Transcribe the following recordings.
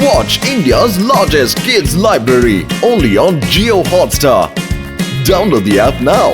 Watch India's largest kids library only on Jio Hotstar. Download the app now.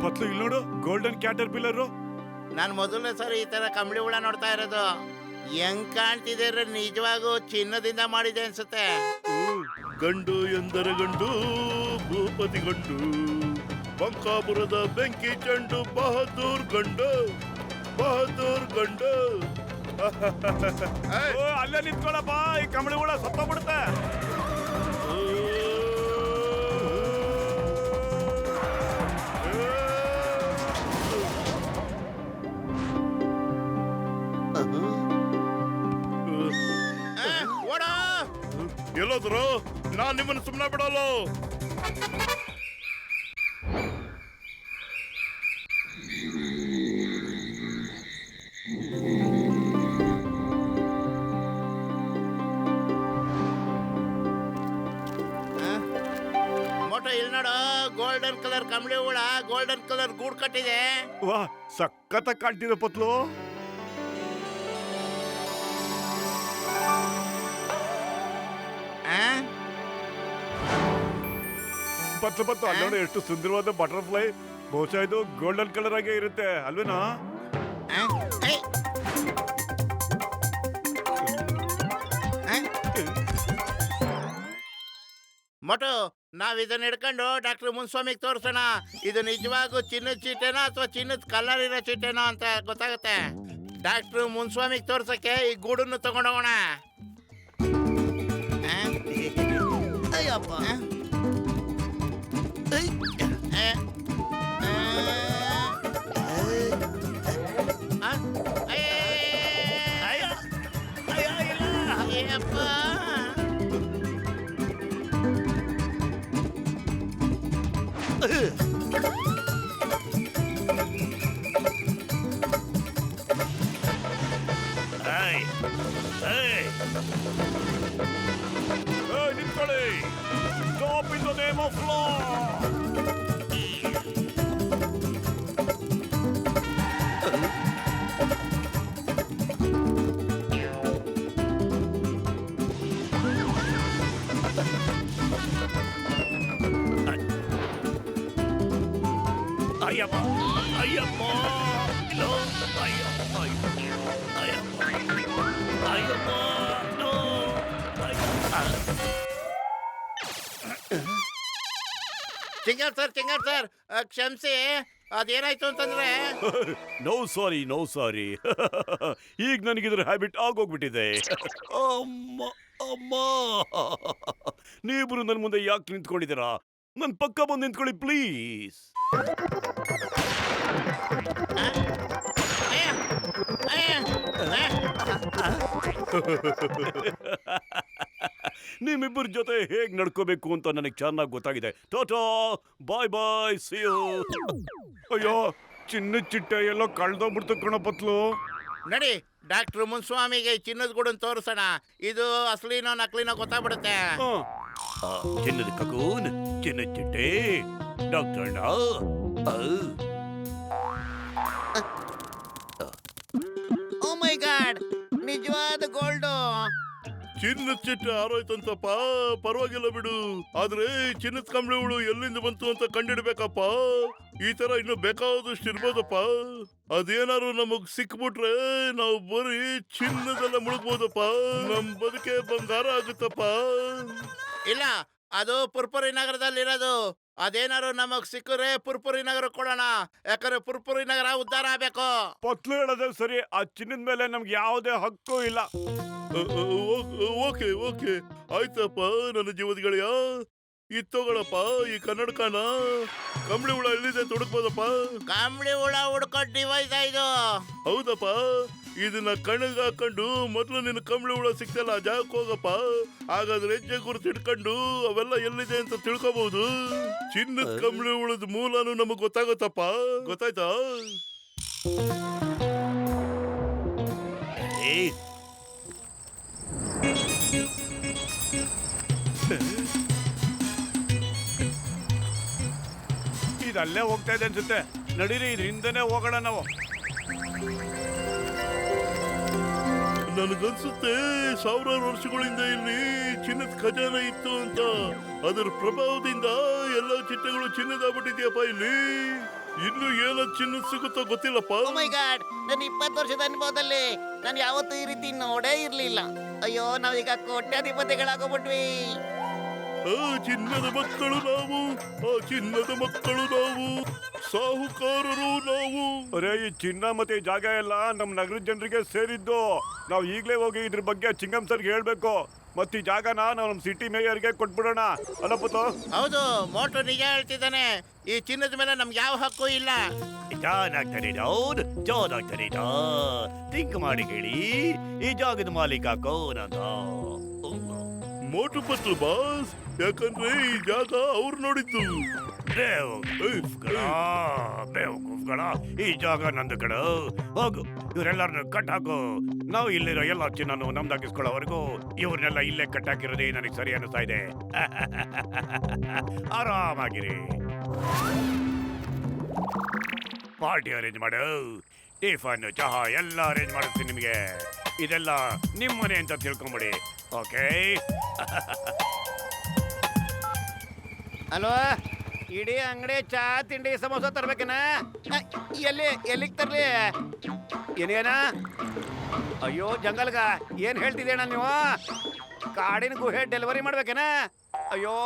ಪತ್ಲು ಇಲ್ಲಿ ನೋಡು, golden cater pillar. ನಾನು ಮೊದಲನೇ ಸಾರಿ ಈ ತರ ಕಂಬಳಿ ಹುಳ ನೋಡ್ತಾ ಇರೋದು. ಹೆಂಗ್ ಕಾಣ್ತಿದೆ ನಿಜವಾಗೂ ಚಿನ್ನದಿಂದ ಮಾಡಿದೆ ಅನ್ಸುತ್ತೆ. ಗಂಡು ಎಂದರೆ ಗಂಡು, ಭೂಪತಿ ಗಂಡು, ಬಂಕಾಪುರದ ಬೆಂಕಿ ಚೆಂಡು, ಬಹದ್ದೂರ್ ಗಂಡು, ಬಹದ್ದೂರ್ ಗಂಡು. ಅಲ್ಲೇ ನಿಂತ್ಕೊಳ್ಳಪ್ಪ, ಈ ಕಂಬಳಿ ಹುಳ ಸತ್ತೋಗ್ಬಿಡುತ್ತೆ. ಎಲ್ಲೋದ್ರು? ನಾನ್ ನಿಮ್ಮನ್ನು ಸುಮ್ಮನೆ ಬಿಡಲ್ಲ. ಮೋಟೋ ಇಲ್ಲಿ ನೋಡು, ಗೋಲ್ಡನ್ ಕಲರ್ ಕಂಬಳಿ ಹುಳ ಗೋಲ್ಡನ್ ಕಲರ್ ಗೂಡ್ ಕಟ್ಟಿದೆ. ವಾ, ಸಖತ್ತಾಗಿ ಕಾಣ್ತಿದೆ ಪತ್ಲು. ಪತ್ಲು ಅಲ್ಲಿ ನೋಡಿ, ಎಷ್ಟು ಸುಂದರವಾದ ಬಟರ್ಫ್ಲೈ. ಬಹುಶಃ ಇದು ಗೋಲ್ಡನ್ ಕಲರ್ ಆಗೇ ಇರುತ್ತೆ ಅಲ್ವೇನಾ? ಮೋಟು, ನಾವ್ ಇದನ್ನ ಹಿಡ್ಕೊಂಡು ಡಾಕ್ಟರ್ ಮುನ್ಸ್ವಾಮಿಗೆ ತೋರ್ಸೋಣ. ಇದು ನಿಜವಾಗೂ ಚಿನ್ನದ ಚೀಟೇನೋ ಅಥವಾ ಚಿನ್ನದ ಕಲರ್ ಇರೋ ಚೀಟೇನೋ ಅಂತ ಗೊತ್ತಾಗುತ್ತೆ. ಡಾಕ್ಟರ್ ಮುನ್ಸ್ವಾಮಿಗೆ ತೋರ್ಸಕ್ಕೆ ಈ ಗೂಡನ್ನು ತಗೊಂಡೋಗೋಣ. ನಿಂತ್ಕೊಳ್ಳಿ. Stop in the name of law. Ayyappa, Ayyappa, ಇಲ್ಲೋ, ಅಯ್ಯಪ್ಪ, ಅಯ್ಯಪ್ಪ, ಅಯ್ಯಪ್ಪ, ನೋ, ಚಿಂಗಾರ್ ಸರ್, ಕ್ಷಮಿಸಿ. ಅದೇನಾಯ್ತು ಅಂತಂದ್ರೆ, ನೋ ಸಾರಿ, ನೋ ಸಾರಿ. ಈಗ ನನಗಿದ್ರ ಹ್ಯಾಬಿಟ್ ಆಗೋಗ್ಬಿಟ್ಟಿದೆ. ಅಮ್ಮ, ಅಮ್ಮ, ನೀವಿಬ್ರು ನನ್ನ ಮುಂದೆ ಯಾಕೆ ನಿಂತ್ಕೊಂಡಿದ್ದೀರಾ? ನನ್ನ ಪಕ್ಕ ಬಂದು ನಿಂತ್ಕೊಳ್ಳಿ ಪ್ಲೀಸ್. ನಿಮ್ಮಿಬ್ಬರ ಜೊತೆ ಹೇಗ್ ನಡ್ಕೋಬೇಕು ಅಂತ ನನಗೆ ಚೆನ್ನಾಗಿ ಗೊತ್ತಾಗಿದೆ. ಟಾಟಾ, ಬಾಯ್ ಬಾಯ್, ಸಿ ಯು. ಅಯ್ಯೋ, ಚಿನ್ನದ ಚಿಟ್ಟೆ ಎಲ್ಲೋ ಕಳ್ದೋಗ್ಬಿಡ್ತು ಕಣ ಪತ್ಲು. ನಡಿ, ಡಾಕ್ಟರ್ ಮುನ್ಸ್ವಾಮಿಗೆ ಚಿನ್ನದ ಗೂಡನ್ನು ತೋರಿಸೋಣ. ಇದು ಅಸಲಿನೋ ನಕಲಿನೋ ಗೊತ್ತಾಗ್ಬಿಡುತ್ತೆ. ಚಿನ್ನದ ಕಕೂನ್, ಚಿನ್ನದ ಚಿಟ್ಟೆ, ಡಾಕ್ಟರ್ ಓ ಮೈ ಗಾಡ್, ನಿಜವಾದ ಗೋಲ್ಡು. ಚಿನ್ನದ ಚಿಟ್ಟೆ ಆರೋಯ್ತಂತಪ್ಪ. ಪರವಾಗಿಲ್ಲ ಬಿಡು, ಆದ್ರೆ ಚಿನ್ನದ ಕಂಬಳಿ ಹುಳು ಎಲ್ಲಿಂದ ಬಂತು ಅಂತ ಕಂಡಿಡ್ಬೇಕಪ್ಪ. ಈ ತರ ಇನ್ನು ಬೇಕಾದಷ್ಟು ಇರ್ಬೋದಪ್ಪ. ಅದೇನಾದ್ರು ನಮಗ್ ಸಿಕ್ಬಿಟ್ರೆ ನಾವು ಬರೀ ಚಿನ್ನದೆಲ್ಲ ಮುಳುಗ್ಬೋದಪ್ಪ. ನಮ್ ಬದುಕೆ ಬಂಗಾರ ಆಗುತ್ತಪ್ಪ. ಇಲ್ಲ, ಅದು ಪುರ್ಪುರಿ ನಗರದಲ್ಲಿರೋದು. ಅದೇನಾರು ನಮಗ್ ಸಿಕ್ಕರೆ ಪುರ್ಪುರಿ ನಗರ ಕೊಡೋಣ. ಯಾಕಂದ್ರೆ ಪುರ್ಪುರಿ ನಗರ ಉದ್ಧಾರ ಆಗ್ಬೇಕು. ಪತ್ಲು ಹೇಳೋದೇ ಸರಿ, ಆ ಚಿನ್ನದ ಮೇಲೆ ನಮ್ಗೆ ಯಾವುದೇ ಹಕ್ಕು ಇಲ್ಲ. ಓಕೆ ಓಕೆ ಆಯ್ತಪ್ಪ ನನ್ನ ಜೀವದ ಗೆಳೆಯ. ಇದ್ ತಗೊಳಪ್ಪ ಈ ಕನ್ನಡಕನ. ಕಂಬಳಿ ಹುಳ ಎಲ್ಲಿದೆ ತೊಡಕ್ಬೋದಪ್ಪ. ಕಾಂಬಳಿ ಹುಳ ಹುಡ್ಕೋ ಡಿವೈಸ್ ಇದು. ಹೌದಪ್ಪ, ಇದನ್ನ ಕಣ್ಣಿಗೆ ಹಾಕೊಂಡು ಮೊದ್ಲು ನಿನ್ನ ಕಂಬಳಿ ಹುಳ ಸಿಕ್ತಲ್ಲ ಆ ಜಾಗಕ್ಕೆ ಹೋಗಪ್ಪ. ಹಾಗಾದ್ರೆ ಹೆಜ್ಜೆ ಗುರುತು ಇಟ್ಕೊಂಡು ಅವೆಲ್ಲ ಎಲ್ಲಿದೆ ಅಂತ ತಿಳ್ಕೊಬಹುದು. ಚಿನ್ನದ ಕಂಬಳಿ ಹುಳದ ಮೂಲನು ನಮಗ್ ಗೊತ್ತಾಗತ್ತಪ್ಪ. ಗೊತ್ತಾಯ್ತಾ? ಇದಲ್ಲೇ ಹೋಗ್ತಾ ಇದೆ ಅನ್ಸುತ್ತೆ. ನಡೀರಿ, ಇದ್ರಿಂದನೇ ಹೋಗೋಣ ನಾವು. ನನಗನ್ಸುತ್ತೆ ಸಾವಿರಾರು ವರ್ಷಗಳಿಂದ ಇಲ್ಲಿ ಚಿನ್ನದ ಖಜಾನೆ ಇತ್ತು ಅಂತ. ಅದರ ಪ್ರಭಾವದಿಂದ ಎಲ್ಲ ಚಿಟ್ಟೆಗಳು ಚಿನ್ನದಾಗ್ಬಿಟ್ಟಿದ್ಯಪ್ಪ ಇಲ್ಲಿ. ಇನ್ನು ಏನೋ ಚಿನ್ನ ಸಿಗುತ್ತೋ ಗೊತ್ತಿಲ್ಲಪ್ಪ. ಓ ಮೈ ಗಾಡ್, ನನ್ನ 20 ವರ್ಷದ ಅನುಭವದಲ್ಲಿ ನಾನು ಯಾವತ್ತೂ ಈ ರೀತಿ ನೋಡೇ ಇರ್ಲಿಲ್ಲ. ಅಯ್ಯೋ, ನಾವೀಗ ಕೋಟ್ಯಾಧಿಪತಿಗಳಾಗೋಗ್ಬಿಟ್ವಿ. ಚಿನ್ನದ ಮಕ್ಕಳು ನಾವು, ಚಿನ್ನದ ಮಕ್ಕಳು ನಾವು, ಸಾಹುಕಾರರು ನಾವು. ಅರೆ, ಈ ಚಿನ್ನ ಮತ್ತೆ ಈ ಜಾಗ ಎಲ್ಲ ನಮ್ ನಗರದ ಜನರಿಗೆ ಸೇರಿದ್ದು. ನಾವು ಈಗ್ಲೇ ಹೋಗಿ ಇದ್ರ ಬಗ್ಗೆ ಚಿಂಗಂ ಸರ್ಗೆ ಹೇಳ್ಬೇಕು. ಮತ್ತೆ ಈ ಜಾಗನ ನಾವು ನಮ್ ಸಿಟಿ ಮೇಯರ್ಗೆ ಕೊಟ್ಬಿಡೋಣ. ಅಲ್ಲ ಪುತ್ತು? ಹೌದು, ಮೋಟು ನಿಜ ಹೇಳ್ತಿದ್ದಾನೆ. ಈ ಚಿನ್ನದ ಮೇಲೆ ನಮ್ಗೆ ಯಾವ ಹಕ್ಕು ಇಲ್ಲ. ಥಿಂಕ್ ಮಾಡಿ ಕೇಳಿ, ಈ ಜಾಗದ ಮಾಲೀಕ ಕೋನಂತ. ಮೋಟು ಪತ್ಲು ಬಾಸ್, ಯಾಕಂದ್ರೆ ಈ ಜಾಗ ಅವ್ರು ನೋಡಿದ್ದು. ಬೇವಕೂಫ್ಗಳ, ಈ ಜಾಗ ನಂದು ಕಡ. ಹೋಗು, ಇವರೆಲ್ಲರನ್ನು ಕಟ್ ಹಾಕು. ನಾವು ಇಲ್ಲಿರೋ ಎಲ್ಲ ಚಿನ್ನನು ನಮ್ದಾಗಿಸ್ಕೊಳ್ಳೋವರೆಗೂ ಇವ್ರನ್ನೆಲ್ಲ ಇಲ್ಲೇ ಕಟ್ ಹಾಕಿರೋದೇ ನನಗೆ ಸರಿ ಅನಿಸ್ತಾ ಇದೆ. ಆರಾಮಾಗಿರಿ. ಪಾರ್ಟಿ ಅರೇಂಜ್ ಮಾಡು. ಟಿಫನ್, ಚಹಾ ಎಲ್ಲ ಅರೇಂಜ್ ಮಾಡಿಸ್ತೀನಿ ನಿಮಗೆ. ಇದೆಲ್ಲ ನಿಮ್ಮನೆ ಅಂತ ತಿಳ್ಕೊಂಬಿಡಿ. ಓಕೆ? ಅಲ್ವಾ, ಇಡೀ ಅಂಗಡಿ ಚಾ ತಿಂಡಿ ಸಮೋಸ ತರ್ಬೇಕೇನ? ಎಲ್ಲಿಗೆ ತರ್ಲಿ? ಏನೇನ? ಅಯ್ಯೋ ಜಂಗಲ್ಗ, ಏನ್ ಹೇಳ್ತಿದ್ದೀಣ ನೀವು? ಕಾಡಿನ ಗುಹೆ ಡೆಲಿವರಿ ಮಾಡ್ಬೇಕೇನ? ಅಯ್ಯೋ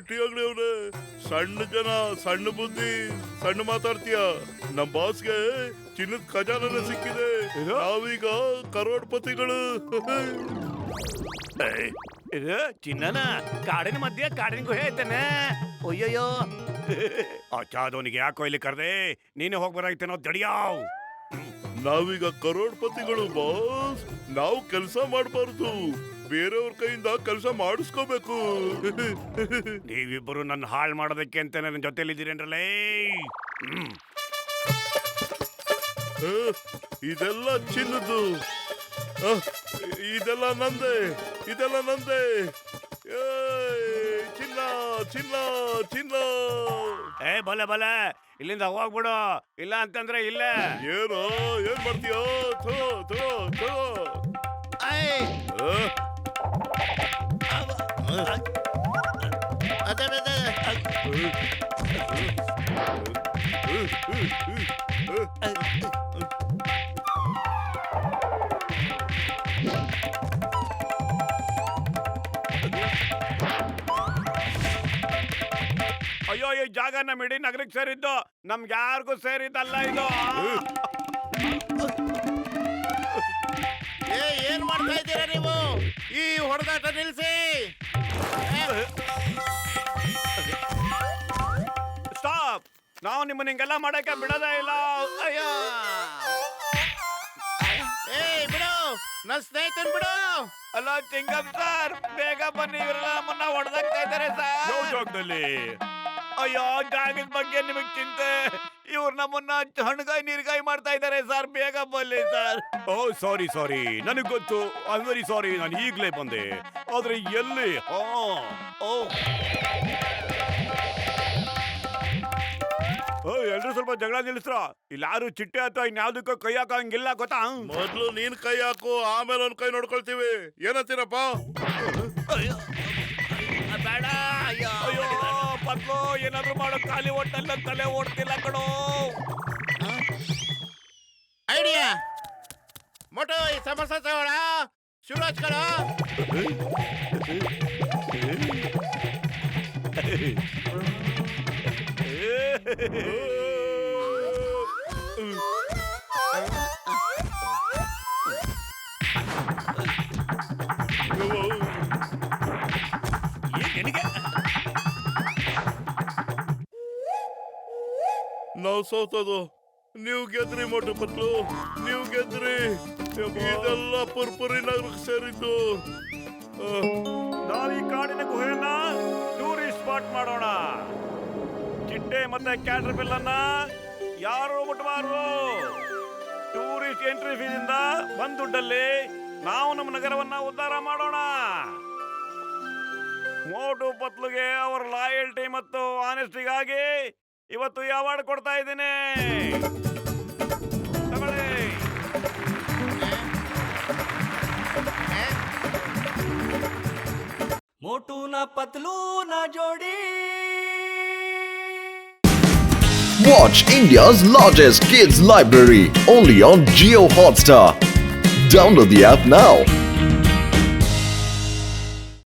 ಟೀ ಅಂಗಡಿ ಅವ್ರೆ, ಸಣ್ಣ ಜನ, ಸಣ್ಣ ಬುದ್ಧಿ, ಸಣ್ಣ ಮಾತಾಡ್ತೀಯ. ನಮ್ ಬಾಸ್ಗೆ ಚಿನ್ನದ ಖಜಾನೆ ಸಿಕ್ಕಿದೆ. ನಾವೀಗ ಕರೋಡ್ಪತಿಗಳು. ಇದು ಚಿನ್ನನ ಕಾಡಿನ ಮಧ್ಯೆ ಕಾಡಿನ ಗುಹೆ ಐತೇನೆ. ಅಯ್ಯಯ್ಯೋ, ಆ ಚಾದವನಿಗೆ ಯಾಕೋ ಇಲ್ಲಿ ಕರ್ದೆ? ನೀನು ಹೋಗ್ಬರಾಯ್ತೇನೋ ದಡಿಯಾವ್. ನಾವೀಗ ಕರೋಡ್ಪತಿಗಳು ಬಾಸ್. ನಾವು ಕೆಲಸ ಮಾಡಬಾರ್ದು, ಬೇರೆಯವ್ರ ಕೈಯಿಂದ ಕೆಲಸ ಮಾಡಿಸ್ಕೋಬೇಕು. ನೀವಿಬ್ಬರು ನನ್ನ ಹಾಳು ಮಾಡೋದಕ್ಕೆ ಅಂತ ನನ್ನ ಜೊತೆಲಿದ್ದೀರೇನ್ರಲ್ಲೇ. ಇದೆಲ್ಲ ಚಿನ್ನದು. ಇದೆಲ್ಲ ನಂದೆ, ಇದೆಲ್ಲ ನಂದೆ. ಚಿನ್ನ ಚಿನ್ನ ಚಿನ್ನ. ಬಲೆ ಬಲೆ, ಇಲ್ಲಿಂದ ಹೋಗ್ಬಿಡು. ಇಲ್ಲ ಅಂತಂದ್ರೆ ಇಲ್ಲೇ. ಏನೋ ಏನ್ ಮಾಡ್ತೀಯೋ? ಥೋ ಥೋ ಥೋ. ಅಯ್ಯೋ, ಈ ಜಾಗ ನಮ್ ಇಡೀ ನಗರಕ್ಕೆ ಸೇರಿದ್ದು, ನಮ್ಗೆ ಯಾರಿಗೂ ಸೇರಿದ್ದಲ್ಲ ಇದು. ಏನ್ ಮಾಡ್ತಾ ಇದ್ದೀರಾ ನೀವು? ಈ ಹೊಡೆದಾಟ ನಿಲ್ಸಿ. ಸ್ಟಾಪ್. ನಾವು ನಿಮ್ಮನ್ನ ಹಿಂಗೆಲ್ಲ ಮಾಡಕ್ಕೆ ಬಿಡೋದೇ ಇಲ್ಲ. ಅಯ್ಯೋ, ಬಿಡು, ನನ್ ಸ್ನೇಹಿತನ್ ಬಿಡು. ಅಲ್ಲ ಚಿಂಗಂ ಸರ್, ಬೇಗ ಬನ್ನಿ. ಇವರೆಲ್ಲ ನಮ್ಮನ್ನ ಹೊಡೆದಾಗ್ತಾ ಇದ್ದಾರೆ ಸರ್. ಯಾವ ಜಾಗದಲ್ಲಿ? ಅಯ್ಯೋ, ಜಾಗದ ಬಗ್ಗೆ ನಿಮಗ್ ಚಿಂತೆ. ಇವ್ರು ನಮ್ಮನ್ನ ಹಣಗಾಯಿ ನೀರ್ಗಾಯಿ ಮಾಡ್ತಾ ಇದ್ದಾರೆ ಸರ್. ಬೇಗ ಬನ್ನಿ ಸರ್. ಓ ಸಾರಿ ಸಾರಿ, ನನಗ್ ಗೊತ್ತು. I am very sorry. ನಾನು ಈಗ್ಲೇ ಬಂದೆ. ಆದ್ರೆ ಎಲ್ಲಿ? ಎಲ್ರು ಸ್ವಲ್ಪ ಜಗಳ ನಿಲ್ಲಿಸ್ರ. ಇಲ್ಲಿ ಯಾರು ಚಿಟ್ಟೆ ಅಥವಾ ಇನ್ಯಾವ್ದಕ್ಕೂ ಕೈ ಹಾಕಂಗಿಲ್ಲ, ಗೊತ್ತಾ? ಮೊದ್ಲು ನೀನ್ ಕೈ ಹಾಕು, ಆಮೇಲೆ ಒಂದ್ ಕೈ ನೋಡ್ಕೊಳ್ತೀವಿ. ಏನಂತೀರಪ್ಪ? ಬೇಡ. ಅಯ್ಯೋ ಪಕ್ಕು, ಏನಾದ್ರು ಮಾಡೋ. ಖಾಲಿ ಹೊಟ್ಟೆಲ್ಲ ತಲೆ ಓಡ್ತಿಲ್ಲ ಕಣೋ. ಐಡಿಯಾ ಮೋಟು, ಈ ಸಮಸ್ಯೆ ತಗೋಣ. ಶುರು ಹಚ್ಕೊಳ. ನಿನಗೆ ಸೋತದು. ನೀವು ಗೆದ್ರಿ ಮೋಟು ಪತ್ಲು, ನೀವು ಗೆದ್ರಿ. ಇದೆಲ್ಲ ಪುರ್ಪುರಿ ನಗರಕ್ಕೆ ಸೇರಿದ್ದು. ನಾವು ಈ ಕಾಡಿನ ಗುಹೆಯನ್ನ ಟೂರಿಸ್ಟ್ ಸ್ಪಾಟ್ ಮಾಡೋಣ. ಚಿಟ್ಟೆ ಮತ್ತೆ ಕ್ಯಾಟರ್ಪಿಲ್ ಅನ್ನ ಯಾರು ಮುಟ್ಟಬಾರದು. ಟೂರಿಸ್ಟ್ ಎಂಟ್ರಿ ಫೀಸ್ ಇಂದ ಬಂದ ದುಡ್ಡಲ್ಲಿ ನಾವು ನಮ್ಮ ನಗರವನ್ನ ಉದ್ಧಾರ ಮಾಡೋಣ. ಮೋಟು ಪತ್ಲುಗೆ ಅವರ ಲಾಯಲ್ಟಿ ಮತ್ತು ಆನೆಸ್ಟಿಗಾಗಿ ಇವತ್ತು ಈ ಅವಾರ್ಡ್ ಕೊಡ್ತಾ ಇದ್ದೀನಿ. ತಗೊಳ್ಳಿ. ಮೋಟುನ ಪತ್ಲೂನ ಜೋಡಿ. Watch India's largest kids library only on Jio Hotstar. Download the app now.